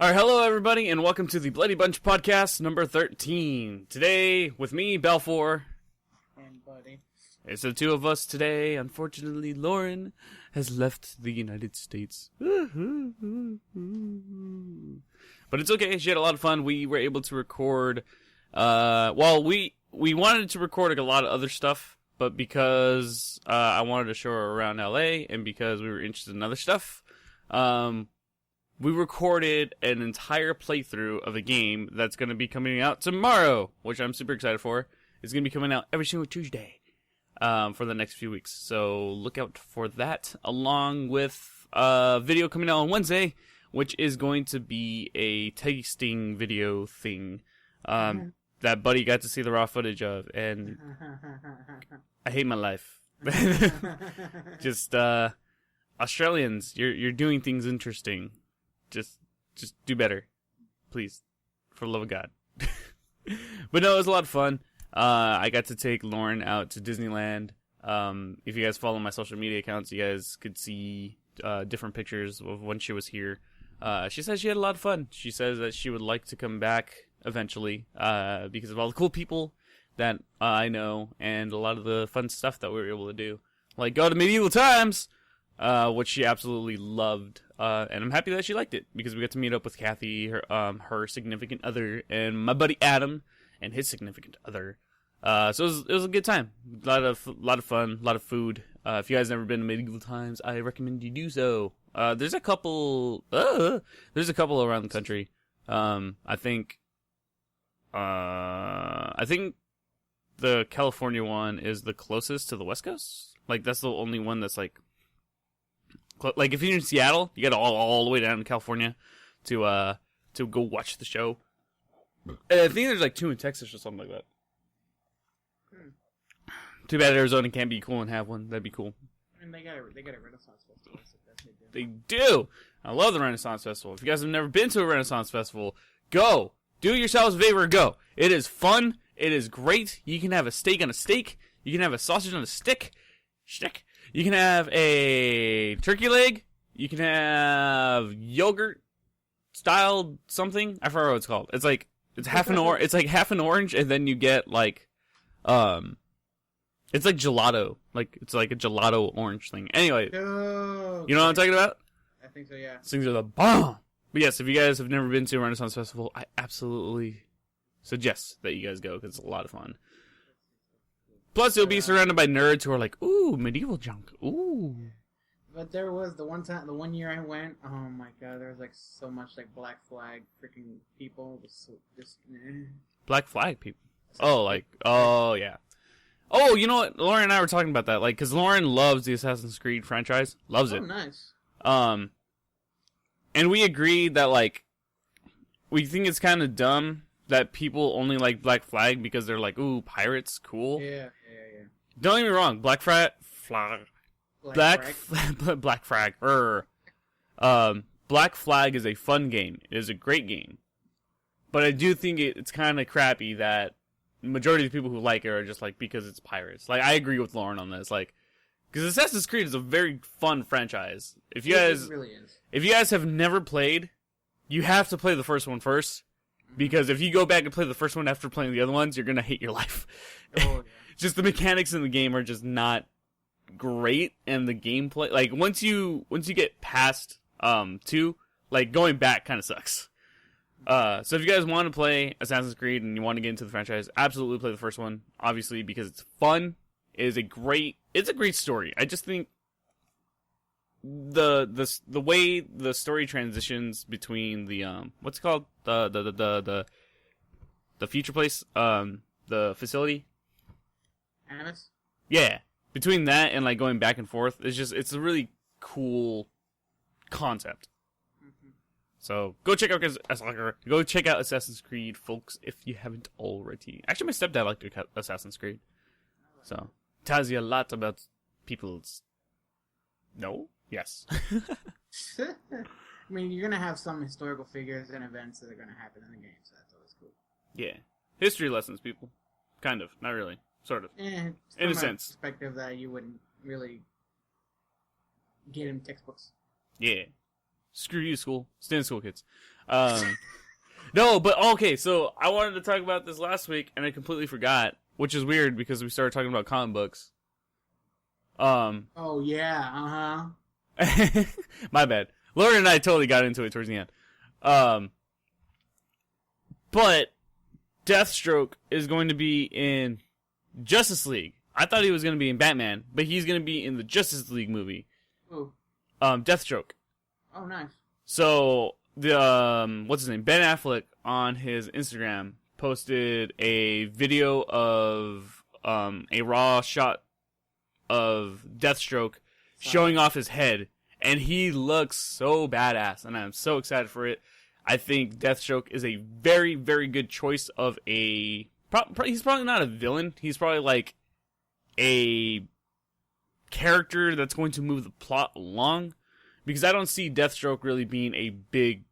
Alright, hello everybody, and welcome to the Bloody Bunch podcast number 13. Today, with me, Balfour. And Buddy. It's the two of us today. Unfortunately, Lauren has left the United States. But it's okay, she had a lot of fun. We were able to record, we wanted to record a lot of other stuff, but because I wanted to show her around LA, and because we were interested in other stuff, we recorded an entire playthrough of a game that's going to be coming out tomorrow, which I'm super excited for. It's going to be coming out every single Tuesday for the next few weeks. So look out for that, along with a video coming out on Wednesday, which is going to be a tasting video thing that Buddy got to see the raw footage of, and I hate my life. Just Australians, you're doing things interesting. Just do better, please, for the love of God. But no, it was a lot of fun. I got to take Lauren out to Disneyland. If you guys follow my social media accounts, you guys could see different pictures of when she was here. She says she had a lot of fun. She says that she would like to come back eventually because of all the cool people that I know and a lot of the fun stuff that we were able to do, like go to medieval times. Which she absolutely loved, and I'm happy that she liked it, because we got to meet up with Kathy, her significant other, and my buddy Adam, and his significant other. So it was a good time. A lot of fun, a lot of food. If you guys never been to medieval times, I recommend you do so. There's a couple around the country. I think the California one is the closest to the West Coast. Like, that's the only one that's like if you're in Seattle, you got all the way down to California to go watch the show. And I think there's like 2 in Texas or something like that. Too bad Arizona can't be cool and have one. That'd be cool. And they got a Renaissance Festival. So they do. I love the Renaissance Festival. If you guys have never been to a Renaissance Festival, go. Do yourselves a favor, go. It is fun. It is great. You can have a steak on a steak. You can have a sausage on a stick. You can have a turkey leg. You can have yogurt styled something. I forgot what it's called. It's half an it's like half an orange, and then you get like it's like gelato. Like it's like a gelato orange thing. Anyway, okay. You know what I'm talking about? I think so, yeah. These things are the bomb. But yes, if you guys have never been to a Renaissance Festival, I absolutely suggest that you guys go, because it's a lot of fun. Plus, you'll be surrounded by nerds who are like, ooh, medieval junk, ooh. But there was the one year I went, oh my god, there was like so much like Black Flag freaking people. It was so Black Flag people? Oh, yeah. Oh, you know what? Lauren and I were talking about that, like, because Lauren loves the Assassin's Creed franchise. Loves it. Oh, nice. And we agreed that, like, we think it's kind of dumb that people only like Black Flag because they're like, ooh, pirates, cool. Yeah. Don't get me wrong, Black Flag. Black Flag is a fun game. It is a great game. But I do think it's kind of crappy that the majority of the people who like it are just like, because it's pirates. Like, I agree with Lauren on this. Like, because Assassin's Creed is a very fun franchise. It really is. If you guys have never played, you have to play the first one first. Because if you go back and play the first one after playing the other ones, you're gonna hate your life. Oh, yeah. Just the mechanics in the game are just not great, and the gameplay, like, once you get past 2, like, going back kind of sucks. So if you guys want to play Assassin's Creed and you want to get into the franchise, absolutely play the first one. Obviously, because it's fun. It's a great story. I just think the way the story transitions between the what's it called, the future place, the facility, Animus? Yeah, between that and like going back and forth, it's a really cool concept. Mm-hmm. So go check out Assassin's Creed, folks, if you haven't already. Actually, my stepdad liked Assassin's Creed, so it tells you a lot about people's. No. Yes. I mean, you're going to have some historical figures and events that are going to happen in the game, so that's always cool. Yeah. History lessons, people. Kind of. Not really. Sort of. In a sense. Perspective that you wouldn't really get in textbooks. Yeah. Screw you, school. Stay in school, kids. No, but okay, so I wanted to talk about this last week, and I completely forgot, which is weird because we started talking about comic books. Oh, yeah, My bad. Lauren and I totally got into it towards the end. But Deathstroke is going to be in Justice League. I thought he was going to be in Batman, but he's going to be in the Justice League movie. Ooh. Deathstroke. Oh, nice. So the what's his name? Ben Affleck on his Instagram posted a video of a raw shot of Deathstroke showing off his head, and he looks so badass, and I'm so excited for it. I think Deathstroke is a very, very good choice of a. He's probably not a villain. He's probably like a character that's going to move the plot along, because I don't see Deathstroke really being a big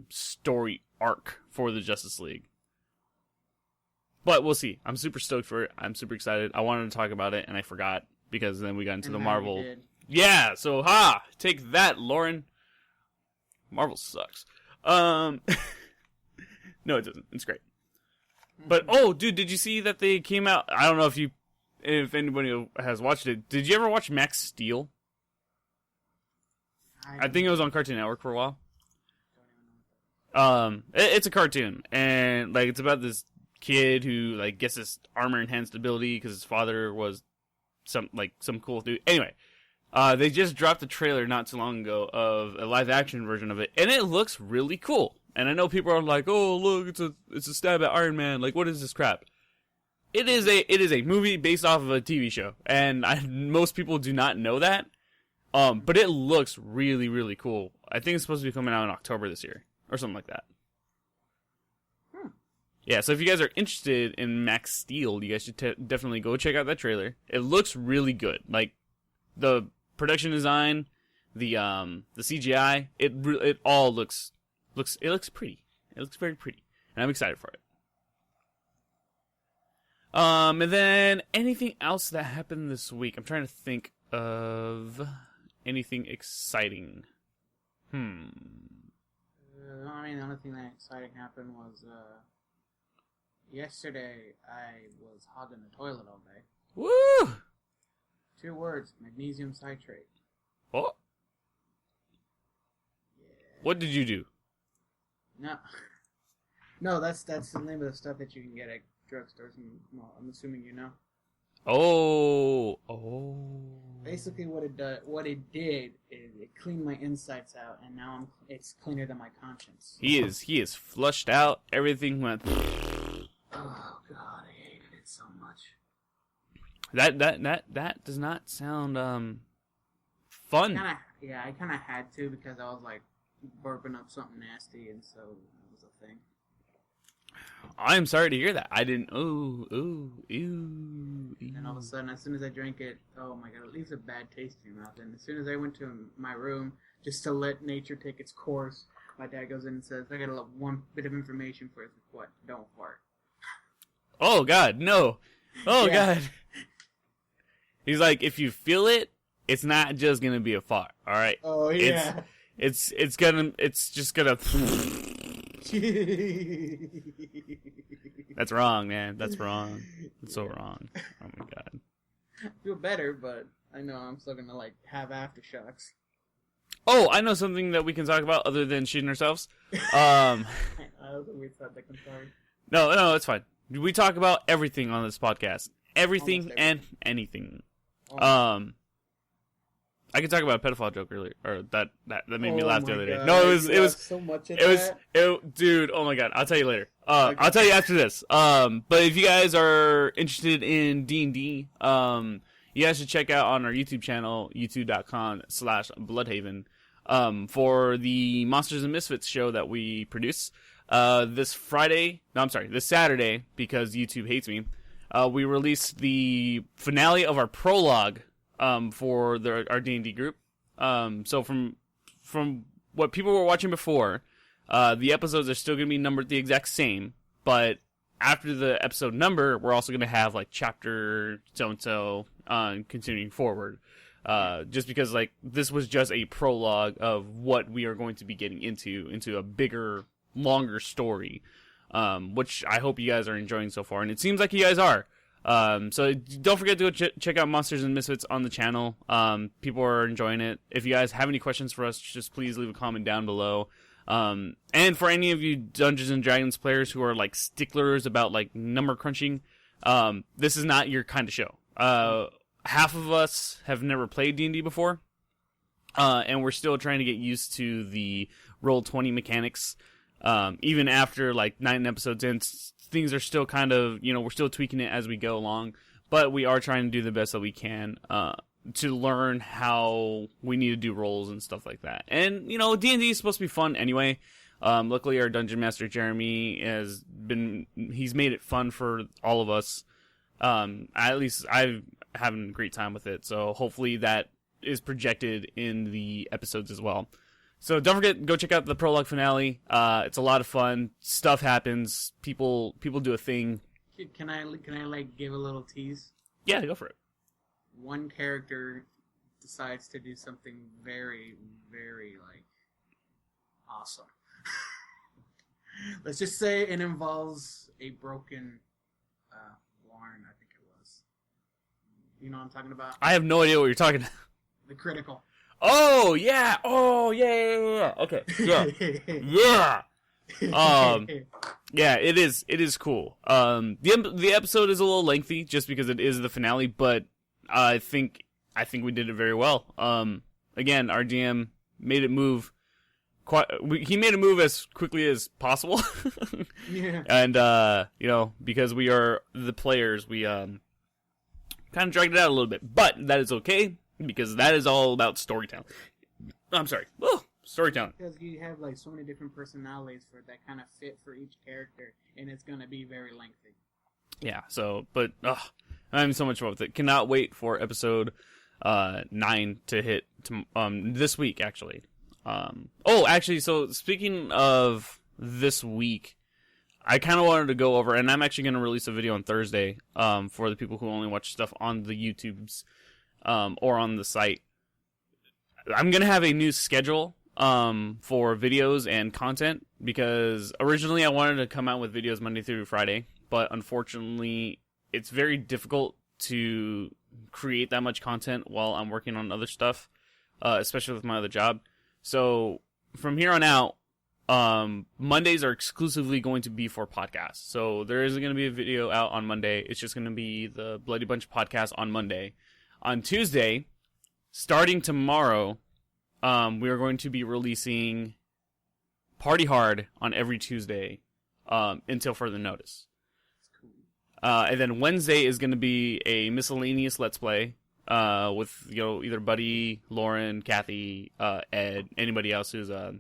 story arc for the Justice League. But we'll see. I'm super stoked for it. I'm super excited. I wanted to talk about it, and I forgot, because then we got into the Marvel. Yeah, so take that, Lauren. Marvel sucks. No, it doesn't. It's great. But dude, did you see that they came out? I don't know if anybody has watched it. Did you ever watch Max Steel? I think it was on Cartoon Network for a while. It's a cartoon, and like it's about this kid who like gets this armor enhanced ability because his father was some cool dude. Anyway, they just dropped a trailer not too long ago of a live action version of it, and it looks really cool. And I know people are like, "Oh, look, it's a stab at Iron Man. Like, what is this crap?" It is a movie based off of a TV show, and most people do not know that. But it looks really, really cool. I think it's supposed to be coming out in October this year, or something like that. Yeah, so if you guys are interested in Max Steel, you guys should definitely go check out that trailer. It looks really good. Like, the production design, the CGI, it all looks pretty. It looks very pretty, and I'm excited for it. And then anything else that happened this week? I'm trying to think of anything exciting. I mean, the only thing that exciting happened was yesterday I was hogging the toilet all day. Woo! 2 words: magnesium citrate. Oh. Yeah. What did you do? No, that's the name of the stuff that you can get at drugstores. Well, I'm assuming you know. Oh. Basically, what it did is it cleaned my insides out, and now it's cleaner than my conscience. He is flushed out. Everything went. Oh God, I hated it so much. That does not sound fun. I kind of had to, because I was like burping up something nasty, and so it was a thing. I'm sorry to hear that. I didn't. Ooh. And all of a sudden, as soon as I drank it, oh my God, it leaves a bad taste in your mouth. And as soon as I went to my room just to let nature take its course, my dad goes in and says, "I got one bit of information for you. What? Don't fart." Oh God, no. Oh Yeah. God. He's like, if you feel it, it's not just gonna be a fart. All right. Oh yeah. It's just gonna. That's wrong, man. That's wrong. That's so wrong. Oh my God. I feel better, but I know I'm still gonna have aftershocks. Oh, I know something that we can talk about other than shooting ourselves. I was a weird subject. I'm sorry. No, it's fine. We talk about everything on this podcast. Everything and anything. I could talk about a pedophile joke earlier, or that made me laugh the other day. No, it was so much. Dude. Oh my God, I'll tell you later. Okay. I'll tell you after this. But if you guys are interested in D&D, you guys should check out on our YouTube channel, youtube.com/Bloodhaven, for the Monsters and Misfits show that we produce. This Saturday, because YouTube hates me, we released the finale of our prologue for our D&D group. So from what people were watching before, the episodes are still going to be numbered the exact same, but after the episode number, we're also going to have chapter so-and-so continuing forward. Just because like this was just a prologue of what we are going to be getting into a bigger, longer story, which I hope you guys are enjoying so far, and it seems like you guys are. So don't forget to go check out Monsters and Misfits on the channel. People are enjoying it. If you guys have any questions for us, just please leave a comment down below. And for any of you Dungeons and Dragons players who are like sticklers about like number crunching, this is not your kind of show. Half of us have never played D&D before, and we're still trying to get used to the Roll20 mechanics. Even after like 9 episodes in, things are still kind of, we're still tweaking it as we go along, but we are trying to do the best that we can, to learn how we need to do rolls and stuff like that. And, D&D is supposed to be fun anyway. Luckily our Dungeon Master, Jeremy, he's made it fun for all of us. At least I've having a great time with it, so hopefully that is projected in the episodes as well. So don't forget, go check out the prologue finale. It's a lot of fun. Stuff happens. People do a thing. Can I like give a little tease? Yeah, go for it. One character decides to do something very, very like awesome. Let's just say it involves a broken Lauren, I think it was. You know what I'm talking about? I have no idea what you're talking about. The critical. Oh yeah! Oh yeah! Okay, yeah, yeah. Yeah, it is cool. The episode is a little lengthy just because it is the finale, but I think we did it very well. Again, our DM made it move. He made it move as quickly as possible. Yeah. And because we are the players, we kind of dragged it out a little bit, but that is okay. Because that is all about storytelling. I'm sorry. Storytelling. Because you have like so many different personalities that kind of fit for each character, and it's going to be very lengthy. Yeah, but I'm having so much fun with it. Cannot wait for episode 9 to hit this week, actually. So speaking of this week, I kind of wanted to go over, and I'm actually going to release a video on Thursday for the people who only watch stuff on the YouTubes. Or on the site. I'm going to have a new schedule for videos and content, because originally I wanted to come out with videos Monday through Friday, but unfortunately it's very difficult to create that much content while I'm working on other stuff, especially with my other job. So from here on out, Mondays are exclusively going to be for podcasts. So there isn't going to be a video out on Monday. It's just going to be the Bloody Bunch podcast on Monday. On Tuesday, starting tomorrow, we are going to be releasing Party Hard on every Tuesday until further notice. And then Wednesday is going to be a miscellaneous Let's Play with either Buddy, Lauren, Kathy, Ed, anybody else who's part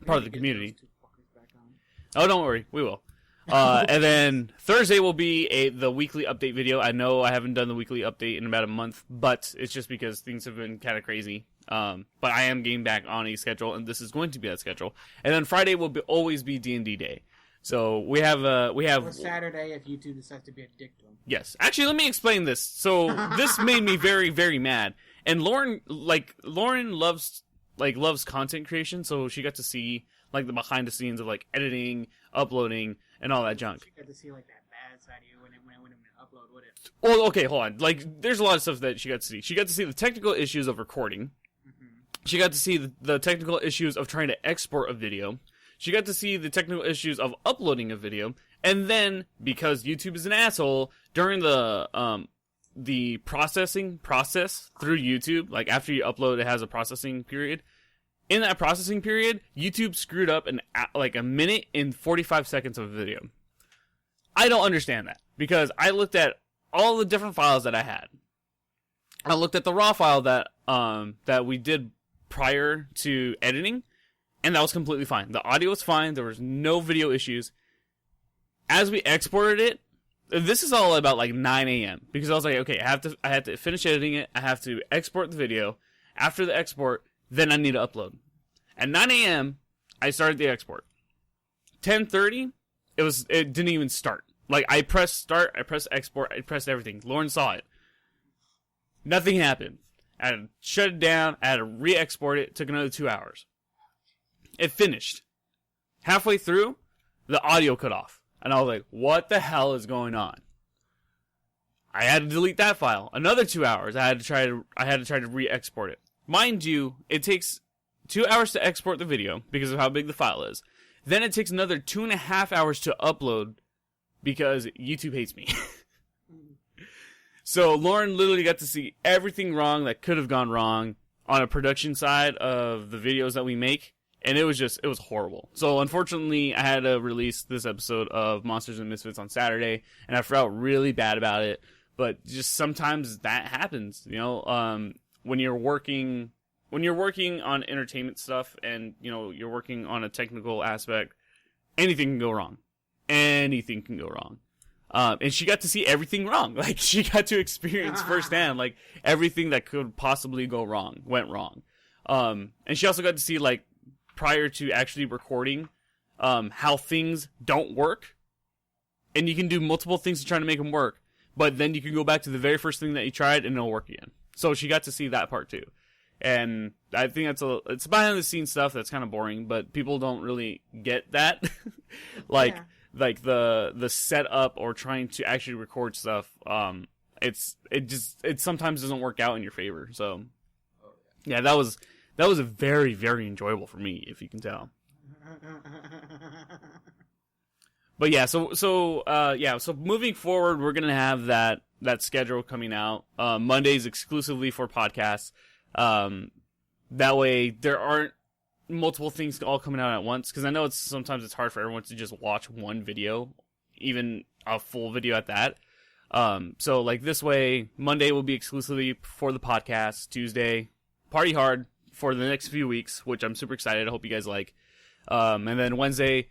of the community. Oh, don't worry, we will. And then Thursday will be the weekly update video. I know I haven't done the weekly update in about a month, but it's just because things have been kind of crazy. But I am getting back on a schedule, and this is going to be that schedule. And then Friday will always be D&D day. So we have or Saturday if YouTube decides to be a dick to them. Yes, actually, let me explain this. So this made me very, very mad. And Lauren loves content creation, so she got to see like the behind the scenes of like editing, uploading, and all that junk. She got to see like that bad side of you when it upload with it. Well, okay, hold on. Like, there's a lot of stuff that she got to see. She got to see the technical issues of recording. Mm-hmm. She got to see the technical issues of trying to export a video. She got to see the technical issues of uploading a video. And then, because YouTube is an asshole, during the processing process through YouTube, like after you upload, it has a processing period. In that processing period, YouTube screwed up a minute and 45 seconds of video. I don't understand that, because I looked at all the different files that I had. I looked at the raw file that we did prior to editing, and that was completely fine. The audio was fine. There was no video issues. As we exported it, this is all about like 9 a.m. because I was like, okay, I have to finish editing it. I have to export the video. After the export, then I need to upload. At 9 a.m., I started the export. 10:30, it didn't even start. Like, I pressed start, I pressed export, I pressed everything. Lauren saw it. Nothing happened. I had to shut it down. I had to re-export it. It took another 2 hours. It finished. Halfway through, the audio cut off. And I was like, what the hell is going on? I had to delete that file. Another 2 hours. I had to try to re-export it. Mind you, it takes 2 hours to export the video because of how big the file is. Then it takes another 2.5 hours to upload because YouTube hates me. So Lauren literally got to see everything wrong that could have gone wrong on a production side of the videos that we make. And it was horrible. So unfortunately, I had to release this episode of Monsters and Misfits on Saturday, and I felt really bad about it. But just sometimes that happens, you know, when you're working on entertainment stuff and, you know, you're working on a technical aspect, anything can go wrong. Anything can go wrong. And she got to see everything wrong. Like, she got to experience firsthand, like, everything that could possibly go wrong went wrong. And she also got to see, like, prior to actually recording, how things don't work. And you can do multiple things to try to make them work. But then you can go back to the very first thing that you tried and it'll work again. So she got to see that part too. And I think it's behind the scenes stuff that's kind of boring, but people don't really get that. Like the setup or trying to actually record stuff, it sometimes doesn't work out in your favor. So yeah, that was a very, very enjoyable for me, if you can tell. But yeah, so moving forward, we're gonna have that schedule coming out. Mondays exclusively for podcasts. That way there aren't multiple things all coming out at once, because I know sometimes it's hard for everyone to just watch one video, even a full video at that. So like this way, Monday will be exclusively for the podcast. Tuesday, party hard for the next few weeks, which I'm super excited. I hope you guys like. And then Wednesday,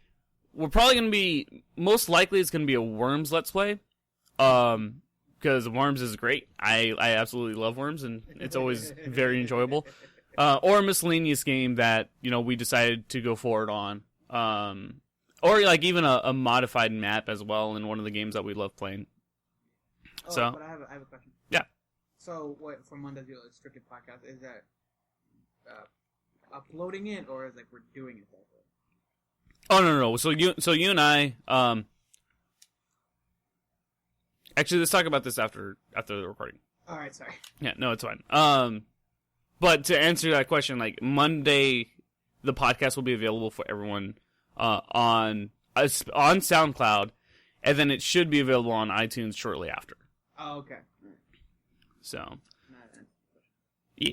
we're probably going to be, most likely it's going to be a Worms Let's Play. Because Worms is great. I absolutely love Worms, and it's always very enjoyable. Or a miscellaneous game that, you know, we decided to go forward on. Or like even a modified map as well in one of the games that we love playing. But I have a question. Yeah. So what, for Monday's Strictly podcast, is that uploading it, or is like we're doing it that way? Oh no. So you and I, actually, let's talk about this after the recording. All right, sorry. Yeah, no, it's fine. But to answer that question, like Monday, the podcast will be available for everyone on SoundCloud, and then it should be available on iTunes shortly after. Oh, okay. So, yeah.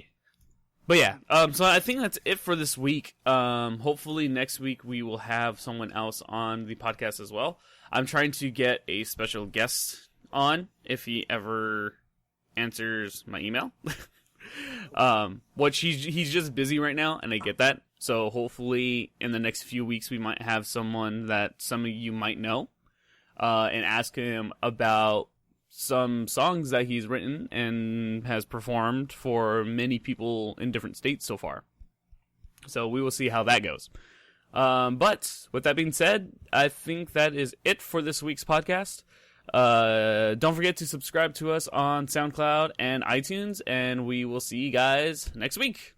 But yeah, so I think that's it for this week. Hopefully next week we will have someone else on the podcast as well. I'm trying to get a special guest on if he ever answers my email. He's just busy right now, and I get that. So hopefully in the next few weeks we might have someone that some of you might know, and ask him about some songs that he's written and has performed for many people in different states so far. So we will see how that goes. But with that being said, I think that is it for this week's podcast. Don't forget to subscribe to us on SoundCloud and iTunes, and we will see you guys next week.